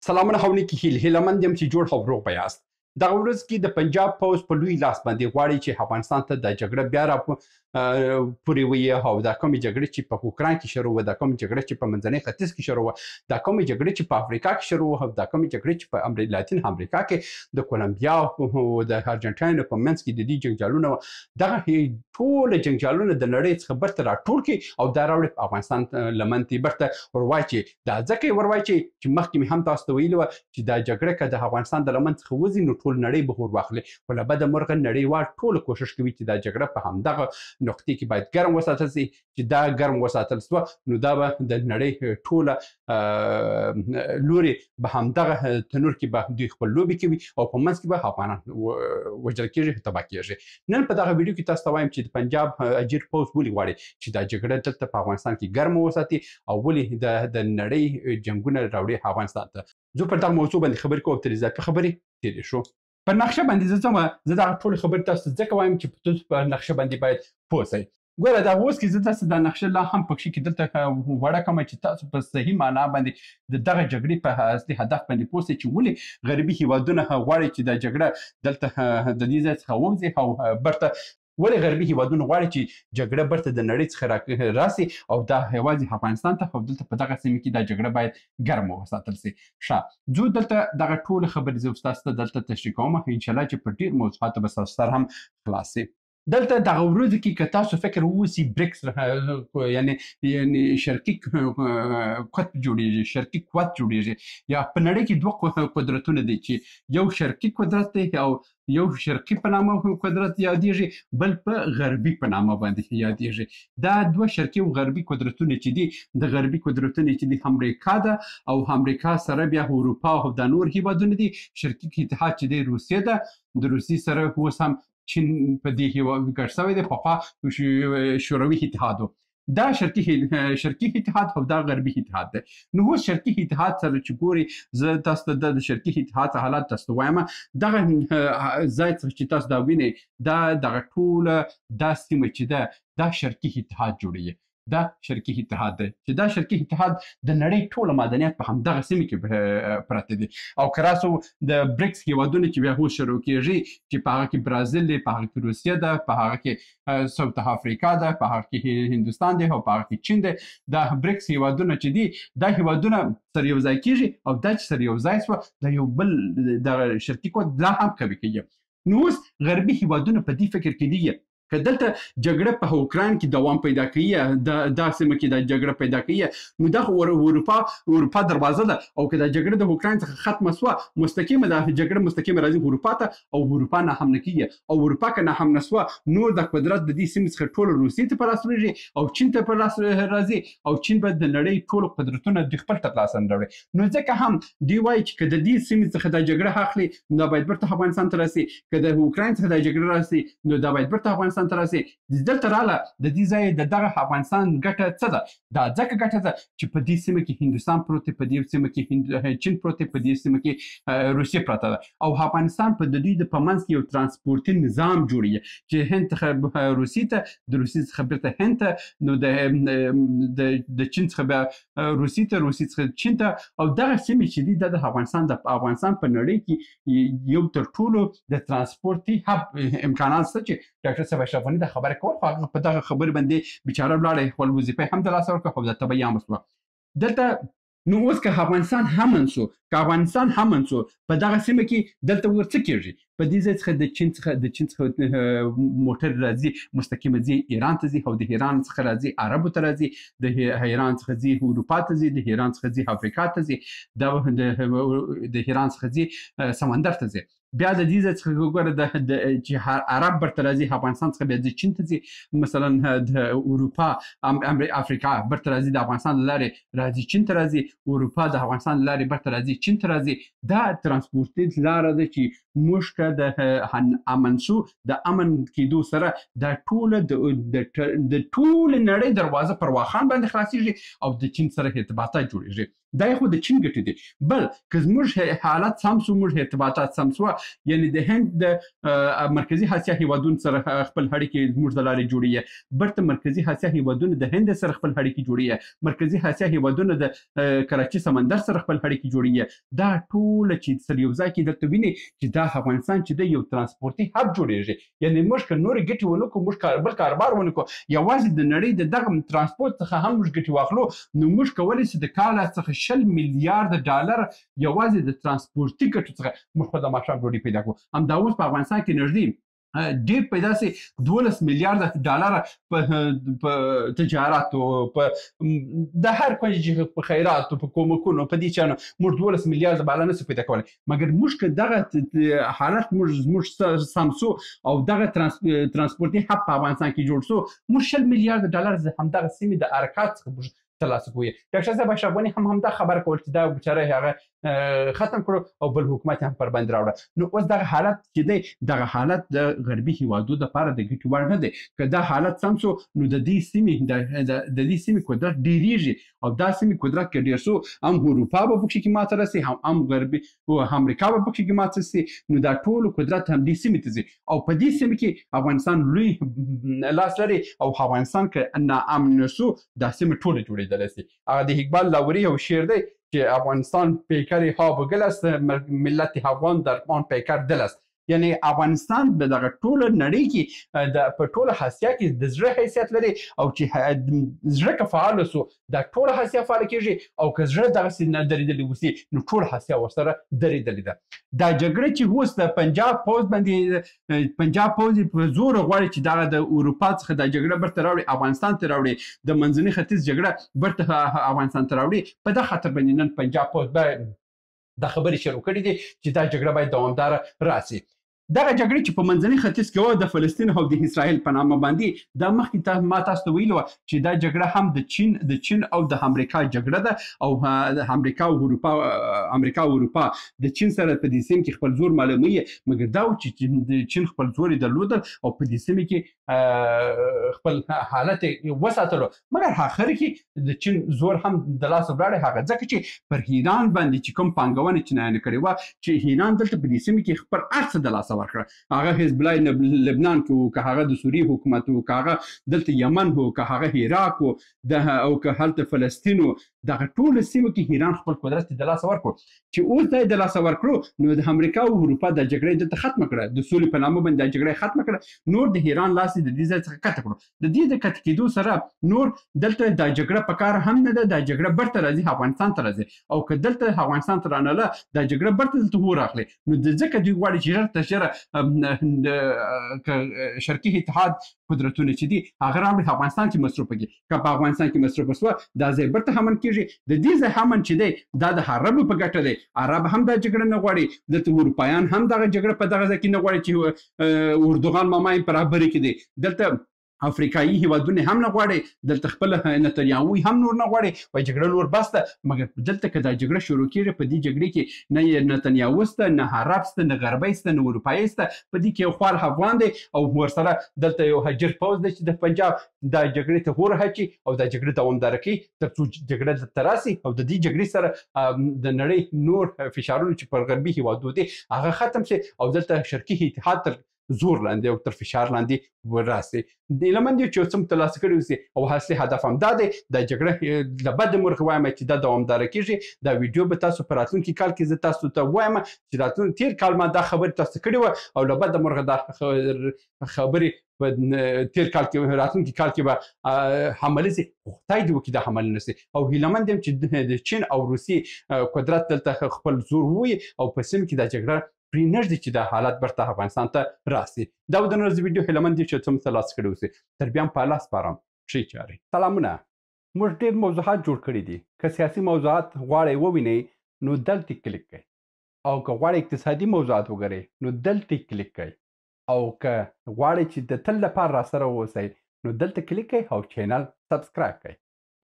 سلامونه او نیکې هیلې هیلهمند یم چې جوړ او روغ به یاست. دغه ورځ کې د پنجاب پوځ په لوی لاس باندې غواړي چې افغانستان ته د جګړه بیا راپورې وي او دا کومې جګړې چې په اوکراین کې شروع وه، دا کومې جګړه چې په منځني ختیځ کې شروع وه، دا کومې جګړې چې په افریقا کې شروع وه، دا کومې جګړې چې په لاتین امریکا کې د کولمبیا او د ارجنټاین په منځ کې د دې جنجالونه وه، دغه ټول جنجالونه د نړۍ څخه برته راټول کړي او دا راوړي په افغانستان لمن ته برته ورواچي. دا ځکه ورواچي چې مخکې مې هم تاسو ته ویلي وه چې دا جګړه که د افغانستان د لمن څخه وځي نو ټول نړۍ به ور واخلي، خو له بده مرغه نړیوال ټوله کوشش کوي چې دا جګړه په همدغه نقطې کې باید ګرم وساتل شي. چې دا ګرم وساتل شوه نو دا به د نړۍ ټوله لوري به همدغه تنور کې به دوی خپل لوبې کوي او په منځ کې به افغانان وژل کېږي، تباه کېږي. نن په دغه ویډیو کې تاسو ته وایم چې د پنجاب اجیر پوځ ولې غواړي چې دا جګړه دلته په افغانستان کې ګرمه وساتي او ولې د نړۍ جنګونه راوړي افغانستان ته. زه پر دغه موضوع باندې خبرې کوم، تر اضافي خبرې تېرې شو. په نقشه باندې زه ځم، زه دغه ټولې خبرې تاسو ته ځکه وایم چې تاسو په نقشه باندې باید پوه شئ. ګوره دا اوس کې زه تاسو دا نقشه لا هم پکښې کې دلته وړه کړم چې تاسو په صحیح معنا باندې د دغه جګړې په اصلي هدف باندې پوه شئ چې ولې غربي هېوادونه غواړي چې دا جګړه دلته د دې ځای څخه ووځي او برته ولې غربي هېوادونه غواړي چې جګړه برته د نړۍ څخه راسي او دا یوازې افغانستان ته او دلته په دغه سیمه کې دا جګړه باید ګرمه وساتل شي. ښه ځو دلته دغه ټولې خبرې زه ستاسو ته دلته تشریح کوم، انشاءالله چې په ډېر موضوعاتو به ستاسو سره هم خلاص شي. دلته دغه ورځو کې که تاسو فکر ووسي برکس یعنی شرقي قوت جوړېږي، شرقي قوت جوړېږي، یا په نړۍ کې دوه قدرتونه دي چې یو شرقي قدرت دی او یو شرقي په نامه قدرت یادېږي، بل په غربي په نامه باندې یادېږي. دا دوه شرقي او غربي قدرتونه چې دي، د غربي قدرتونه چې دي امریکا ده او امریکا سره بیا اروپا او دا نور هېوادونه دي. شرقي اتحاد چې دی روسیه ده، د روسیې سره اوس هم چین په دې کې ګډ شوی دی، پخوا شوروي اتحاد و. دا شرقي اتحاد او دا غربي اتحاد دی. نو اوس شرقي اتحاد سره چې ګوري، زه تاسو ته د شرقي اتحاد حالات تاسو ته وایم. دغه ځای څخه چې تاسو دا وینئ، دا دغه ټوله دا سیمه چې ده دا شرقي اتحاد جوړوي. دا شرقي اتحاد دی چې دا شرقي اتحاد د نړۍ ټوله معدنیات په همدغه سیمه کې پراته دي. او که راسو د برکس هېوادونه چې بیا اوس شروع کېږي چې په هغه کې برازیل دی، په هغه کې روسیه ده، په هغه کې ساوت افریقا ده، په هغه کې هندوستان دی او په هغه کې چین دی. دا برکس هېوادونه چې دي دا هېوادونه سره یو ځای کېږي او دا چې سره یو ځای شوه دا یو بل دغه شرقي قوت لا هم قوي کوي. نو اوس غربي هېوادونه په دې فکر کې دي که دلته جګړه په اوکراین کې دوام پیدا کوي، دا سیمه کې دا جګړه پیدا کوي، نو دا اروپا دروازه ده او که دا جګړه د اوکراین څخه ختمه شوه، مستقیمه دا جګړه مستقیمه راځي اروپا ته او اروپا ناحمله کېږي. او اروپا که ناحمله شوه نو دا قدرت د دې سیمې څخه ټوله روسیې ته په لاس ورځي او چین ته په لاس راځي او چین به د نړۍ ټول قدرتونه دوی خپل تر لاسه راوړي. نو ځکه هم دوی وایي چې که د دې سیمې څخه دا جګړه اخلي نو دا باید برته افغانستان ته راسي، که د اوکراین څخه دا جګړه راسي نو دا باید برته افغانستان ته راسي. دلته راله د دې ځای د دغه افغانستان ګټه څه ده؟ دا ځکه ګټه ده چې په دې سیمه کې هندوستان پروت دی، په دې سیمه کې چین پروت دی، په دې سیمه کې روسیه پراته ده او افغانستان په د دوی د په منځ کې یو ترانسپورتي نظام جوړوي چې هند څخه روسیې ته، د روسیې څخه بیرته هند ته، نو د چین څخه بیا روسیې ته، روسیې څخه چین ته. او دغه سیمې چې دي دا د افغانستان په نړۍ کې یو تر ټولو د ترانسپورتي هب امکانات شته چې ډاکټر صاحب اشرف غني دا خبره کول، خو هغه په دغه خبرې باندې بیچاره ولاړی، خپل وظیفه هم د لاسه ورکړه خو دا تبه یې هم شوه دلته. نو اوس که افغانستان همن شو، که افغانستان همن شو په دغه سیمه کې دلته ور څه کېږي؟ په دې ځای څخه د چین څخه موټر راځي، مستقیمه ځي ایران ته ځي او د ایران څخه راځي عربو ته راځي، د ایران څخه ځي اروپا ته ځي، د ایران څخه ځي افریقا ته ځي، د ایران څخه ځي سمندر ته ځي. بیا د دې ځای څخه وګوره چې عرب برته راځي افغانستان څخه بیا ځي چین ته ځي، مثلا د اروپا افریقا برته راځي د افغانستان له لارې راځي چین ته راځي، اروپا د افغانستان له لارې برته راځي چین ته راځي. دا ترانسپورتي لاره ده چې موږ که د امن شو، د امن کېدو سره دا ټوله د ټولې نړۍ دروازه پر واخان باندې خلاصېږي او د چین سره ارتباطات جوړېږي. دا خو د چین ګټې دي. بل که زموږ حالت سم شو، موږ ارتباطات سم شوه یعنی د هند د مرکزی اسیا هیوادونو سره خپل اړیکې زموږ د لارې جوړیږي برته مرکزی اسیا هیوادونو د هند سره خپل اړیکې جوړیږي مرکزی اسیا هیوادونو د کراچي سمندر سره خپل اړیکې جوړیږي دا ټول چې سره یو ځای کې دلته ویني چې دا افغانستان چې د یو ترانسپورتي هب جوړیږي یعنی موږ که نور ګټې ونه کوو موږ بل کاروبار ونه کوو یوازې د نړۍ د دغه ترانسپورت څخه هم موږ ګټې واخلو نو موږ کولی شو د کال څخه 10 میلیارډ ډالر یوازې د ترانسپورتي ګټو څخه موږ په د ماښام ډوډۍ پیدا کوو همدا اوس په افغانستان کې نږدې ډېر پیدا سي 12 میلیارډ ډالر په تجارتو په د هر کوم په خیراتو په کومکونو په دې چانو موږ 12 میلیارډ بالا نه پیدا کولی مګر موږ که دغه حالت موږ سمسو او دغه ترانسپورتي هب په افغانستان کې جوړ سو موږ 10 میلیارډ ډالر همدغه سیمې د حرکات څخه موږ ترلاسه کوو ډاکټر صاحب اشرف غني هم دا خبر کول چې دا بیچاره هغه ختم کړو او بل حکومت هم پر باندې راوړه نو اوس دغه حالت چې دی دغه حالت د غربي هیوادو لپاره د ګټې وړ نه دی که دا حالت سم سو نو د دې سیمې قدرت ډېریږي او دا سیمې قدرت که ډېر سو هم اروپا به پکښې کې ماته رسي هم غربي امریکا به پکښې کې ماته رسي نو دا ټول قدرت هم دې سیمې ته ځي او په دې سیمې کې افغانستان لوی لاس لري او افغانستان که ناامن سو دا سیمې ټولې جوړېدلی سي هغه د اقبال لاهوري یو شعر دی که افغانستان پیکر ها بگل است ملت افغان در آن پیکر دل است یعنی افغانستان د دغه ټوله نړۍ کې د په ټوله اسیا کې د زړه حیثیت لري او چې زړه که فعال سو دا ټوله اسیا فعال کېږي او که زړه دغسې نه درېدلی اوسي نو ټوله اسیا ورسره درېدلې ده دا جګړه چې اوس د پنجاب پوځ باندې پنجاب پوځ په زور غواړي چې دغه د اروپا څخه دا جګړه برته راوړي افغانستان ته راوړي د منځني ختیځ جګړه برته افغانستان ته راوړي په دغه خاطر باندې نن پنجاب پوځ دا خبرې شروع کړي دي چې دا جګړه باید دوامداره راسي دغه جګړې چې په منځني ختیځ کې وه د فلسطین او د اسرائیل په نامه باندې دا مخکې ما تاسو ته ویلي وه چې دا جګړه هم د چین او د امریکا جګړه ده او د امریکا او اروپا د چین سره په دې سیمه کې خپل زور معلوموي مګر دا و چې د چین خپل زور یې درلودل او په دې سیمه کې خپل حالت یې وساتلو مګر آخر کې د چین زور هم د لاسه ولاړی هغه ځکه چې پر ایران باندې چې کوم پانګونه چینایانو کړې وه چې ایران دلته په دې سیمه کې خپل هر څه د لاسه ورکړه هغه حزب الله لبنان کې و که هغه د سوریې حکومت و که هغه دلته یمن و که هغه عراق و او که هلته فلسطین و دغه ټوله سیمه کې ایران خپل قدرت د لاسه ورکړو چې اوس دا یې د لاسه ورکړو نو د امریکا او اروپا دا جګړه دلته ختمه کړه د سولې په نامه باندې دا جګړه ختمه کړه نور د ایران لاس یې د دې ځای څخه کته کړو د دې د کته کېدو سره نور دلته دا جګړه په کار هم نه ده دا جګړه برته راځي افغانستان ته راځي او که دلته افغانستان ته رانله دا جګړه برته دلته وراخلي نو د ځکه دوی غواړي چې ژر تر ژره شرقي اتحاد قدرتونه چې دي هغه راوړي افغانستان کې مصرف کړي که په افغانستان کې مصرف شوه دا ځای برته امن کېږي د دې ځای امن چې دی دا د عربو په ګټه دی عرب هم دا جګړه نه غواړي دلته اروپایان هم دغه جګړه په دغه ځای کې نه غواړي چې اردوغان ماما یې په رهبري کې دی دلته افریقایي هیوادونه هم نه غواړي دلته خپل نتنیاهو هم نور نه غواړي وایي جګړه نور بس ده مګر دلته که دا جګړه شروع کېږي په دې جګړې کې نه نتنیاهو شته نه عرب شته نه غربی شته نه اروپایي شته په دې کې یو خوار افغان دی او ورسره دلته یو هجر پوځ دی چې د پنجاب دا جګړې ته ور هچي او دا جګړه دوامداره کوي تر څو جګړه دلته راسي او د دې جګړې سره د نړۍ نور فشارونه چې پر غربي هیوادو دي هغه ختم شي او دلته شرقي اتحاد تر زور لاندې او تر فشار لاندې وراسي د هیله چې یو څه ترلاسه کړي اوسي او اصلي هدف هم دا دی دا جګړه له بده مرغه وایم چې دا دوامداره کېږي دا ویډیو به تاسو په راتلونکي کال کې زه تاسو ته وایم چې تېر کال ما دا خبرې تاسو کړې وه او له بده مرغه دا خبرې په تېر کال کې راتلونکي کال کې به عملي شي خدای دې وکړي دا عمل نه شي او هیله یم چې د چین او روسیې قدرت دلته خپل زور ووایي او په سیمه کې دا جګړه پرې نږدې چې دا حالت برته افغانستان ته راسي دا و د نن ورځې ویډیو هیله مند یم چې څه مو ترلاسه کړي اوسي تر بیا هم په الله سپارم ښې چارې سلامونه موږ ډېر موضوعات جوړ کړي دي که سیاسي موضوعات غواړئ ووینئ نو دلته کلیک کړئ او که غواړئ اقتصادي موضوعات وګورئ نو دلته کلیک کړئ او که غواړئ چې د تل لپاره راسره واوسئ نو دلته کلیک کړئ او چینل سبسکرایب کړئ